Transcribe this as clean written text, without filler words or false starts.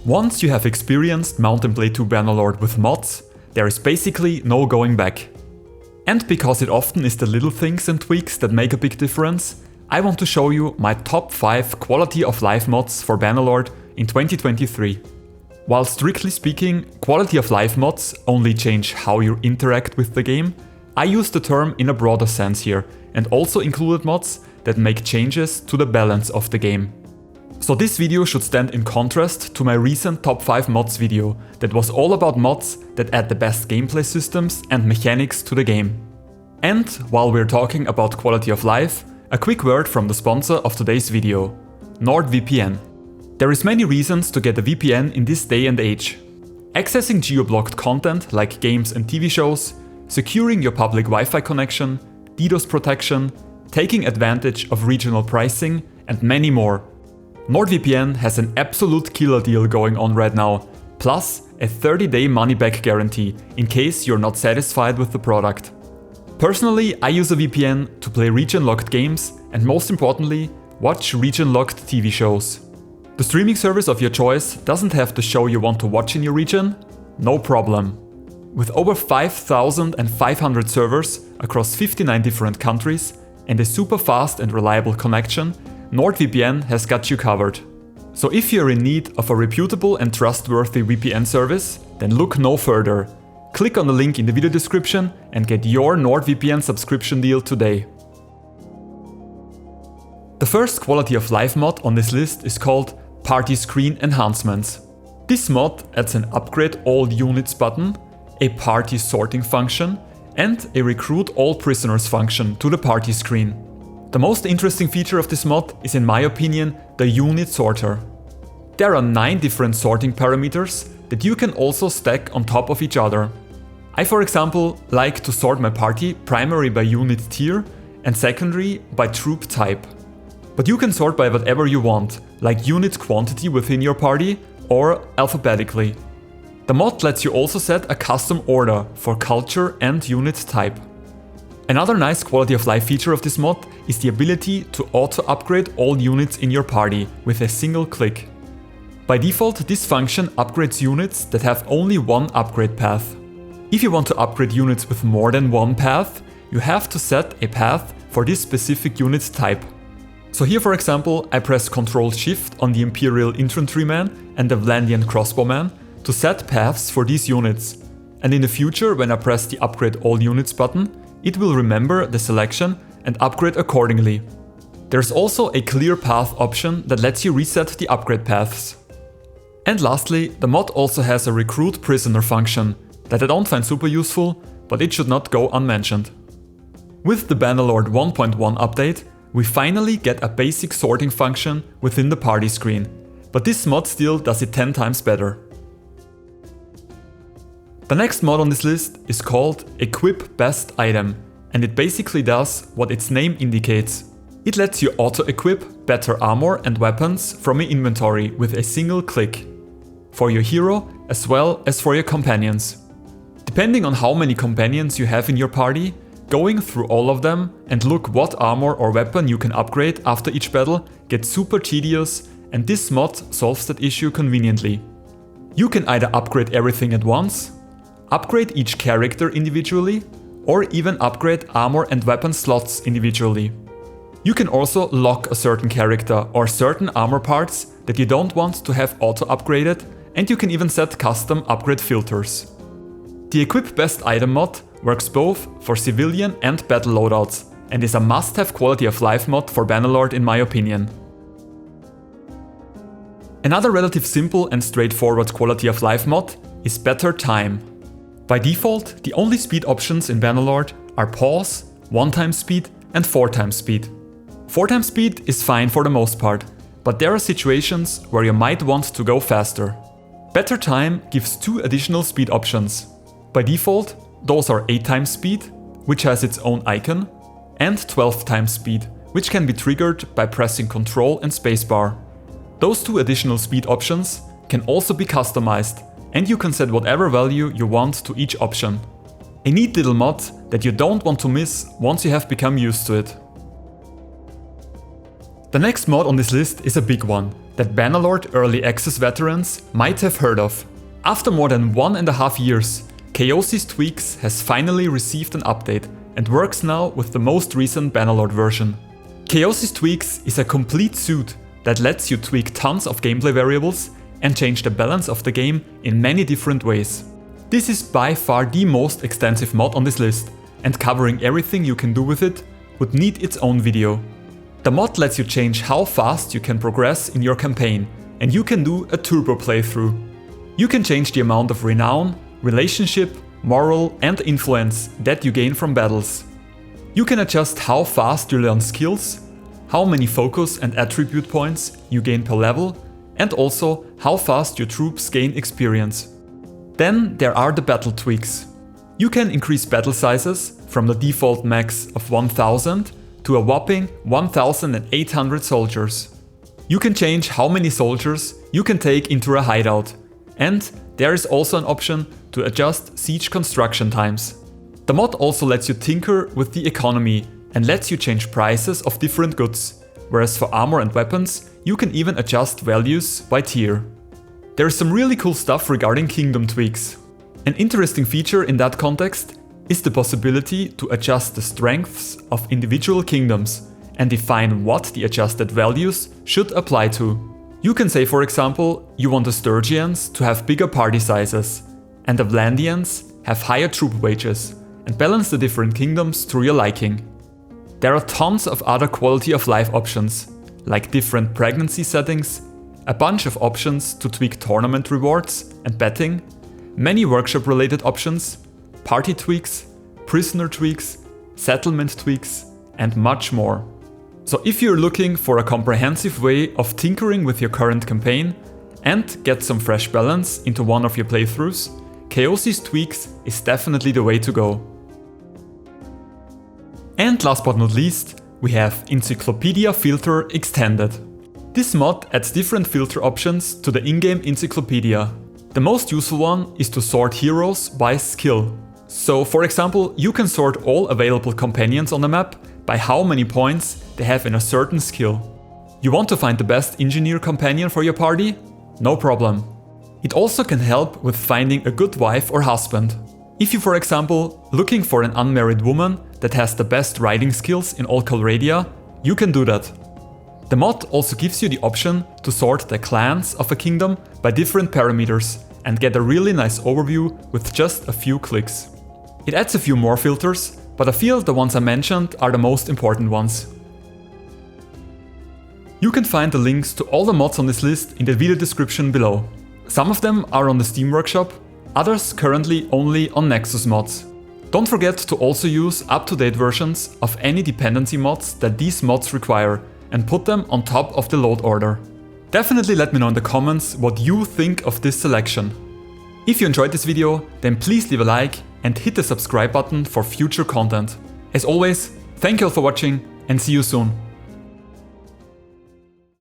Once you have experienced Mount & Blade 2 Bannerlord with mods, there is basically no going back. And because it often is the little things and tweaks that make a big difference, I want to show you my top 5 quality of life mods for Bannerlord in 2023. While strictly speaking, quality of life mods only change how you interact with the game, I use the term in a broader sense here and also included mods that make changes to the balance of the game. So this video should stand in contrast to my recent top 5 mods video that was all about mods that add the best gameplay systems and mechanics to the game. And while we're talking about quality of life, a quick word from the sponsor of today's video, NordVPN. There is many reasons to get a VPN in this day and age. Accessing geo-blocked content like games and TV shows, securing your public Wi-Fi connection, DDoS protection, taking advantage of regional pricing, and many more. NordVPN has an absolute killer deal going on right now, plus a 30-day money-back guarantee in case you're not satisfied with the product. Personally, I use a VPN to play region-locked games and most importantly, watch region-locked TV shows. The streaming service of your choice doesn't have the show you want to watch in your region? No problem. With over 5,500 servers across 59 different countries and a super fast and reliable connection, NordVPN has got you covered. So if you're in need of a reputable and trustworthy VPN service, then look no further. Click on the link in the video description and get your NordVPN subscription deal today. The first quality of life mod on this list is called Party Screen Enhancements. This mod adds an Upgrade All Units button, a Party Sorting function, and a Recruit All Prisoners function to the party screen. The most interesting feature of this mod is, in my opinion, the Unit Sorter. There are 9 different sorting parameters that you can also stack on top of each other. I, for example, like to sort my party primary by unit tier and secondary by troop type. But you can sort by whatever you want, like unit quantity within your party or alphabetically. The mod lets you also set a custom order for culture and unit type. Another nice quality of life feature of this mod is the ability to auto-upgrade all units in your party with a single click. By default, this function upgrades units that have only one upgrade path. If you want to upgrade units with more than one path, you have to set a path for this specific unit type. So here, for example, I press Ctrl-Shift on the Imperial Infantryman and the Vlandian Crossbowman to set paths for these units. And in the future, when I press the Upgrade All Units button, it will remember the selection and upgrade accordingly. There's also a clear path option that lets you reset the upgrade paths. And lastly, the mod also has a Recruit Prisoner function that I don't find super useful, but it should not go unmentioned. With the Bannerlord 1.1 update, we finally get a basic sorting function within the party screen, but this mod still does it 10 times better. The next mod on this list is called Equip Best Item, and it basically does what its name indicates. It lets you auto-equip better armor and weapons from your inventory with a single click, for your hero as well as for your companions. Depending on how many companions you have in your party, going through all of them and look what armor or weapon you can upgrade after each battle gets super tedious, and this mod solves that issue conveniently. You can either upgrade everything at once, upgrade each character individually, or even upgrade armor and weapon slots individually. You can also lock a certain character or certain armor parts that you don't want to have auto-upgraded, and you can even set custom upgrade filters. The Equip Best Item mod works both for civilian and battle loadouts and is a must-have quality of life mod for Bannerlord in my opinion. Another relative simple and straightforward quality of life mod is Better Time. By default, the only speed options in Bannerlord are pause, 1x speed and 4x speed. 4x speed is fine for the most part, but there are situations where you might want to go faster. Better Time gives 2 additional speed options. By default, those are 8x speed, which has its own icon, and 12x speed, which can be triggered by pressing Ctrl and spacebar. Those 2 additional speed options can also be customized, and you can set whatever value you want to each option. A neat little mod that you don't want to miss once you have become used to it. The next mod on this list is a big one that Bannerlord early access veterans might have heard of. After more than 1.5 years, QoL's Tweaks has finally received an update and works now with the most recent Bannerlord version. QoL's Tweaks is a complete suite that lets you tweak tons of gameplay variables and change the balance of the game in many different ways. This is by far the most extensive mod on this list, and covering everything you can do with it would need its own video. The mod lets you change how fast you can progress in your campaign, and you can do a turbo playthrough. You can change the amount of renown, relationship, moral and influence that you gain from battles. You can adjust how fast you learn skills, how many focus and attribute points you gain per level, and also how fast your troops gain experience. Then there are the battle tweaks. You can increase battle sizes from the default max of 1000 to a whopping 1800 soldiers. You can change how many soldiers you can take into a hideout, and there is also an option to adjust siege construction times. The mod also lets you tinker with the economy and lets you change prices of different goods, whereas for armor and weapons you can even adjust values by tier. There is some really cool stuff regarding kingdom tweaks. An interesting feature in that context is the possibility to adjust the strengths of individual kingdoms and define what the adjusted values should apply to. You can say, for example, you want the Sturgians to have bigger party sizes and the Vlandians have higher troop wages, and balance the different kingdoms to your liking. There are tons of other quality of life options, like different pregnancy settings, a bunch of options to tweak tournament rewards and betting, many workshop related options, party tweaks, prisoner tweaks, settlement tweaks, and much more. So if you're looking for a comprehensive way of tinkering with your current campaign and get some fresh balance into one of your playthroughs, QoL's Tweaks is definitely the way to go. And last but not least, we have Encyclopedia Filter Extended. This mod adds different filter options to the in-game encyclopedia. The most useful one is to sort heroes by skill. So for example, you can sort all available companions on the map by how many points they have in a certain skill. You want to find the best engineer companion for your party? No problem. It also can help with finding a good wife or husband. If you, for example, looking for an unmarried woman that has the best riding skills in all Calradia, you can do that. The mod also gives you the option to sort the clans of a kingdom by different parameters and get a really nice overview with just a few clicks. It adds a few more filters, but I feel the ones I mentioned are the most important ones. You can find the links to all the mods on this list in the video description below. Some of them are on the Steam Workshop, others currently only on Nexus Mods. Don't forget to also use up-to-date versions of any dependency mods that these mods require and put them on top of the load order. Definitely let me know in the comments what you think of this selection. If you enjoyed this video, then please leave a like and hit the subscribe button for future content. As always, thank you all for watching and see you soon.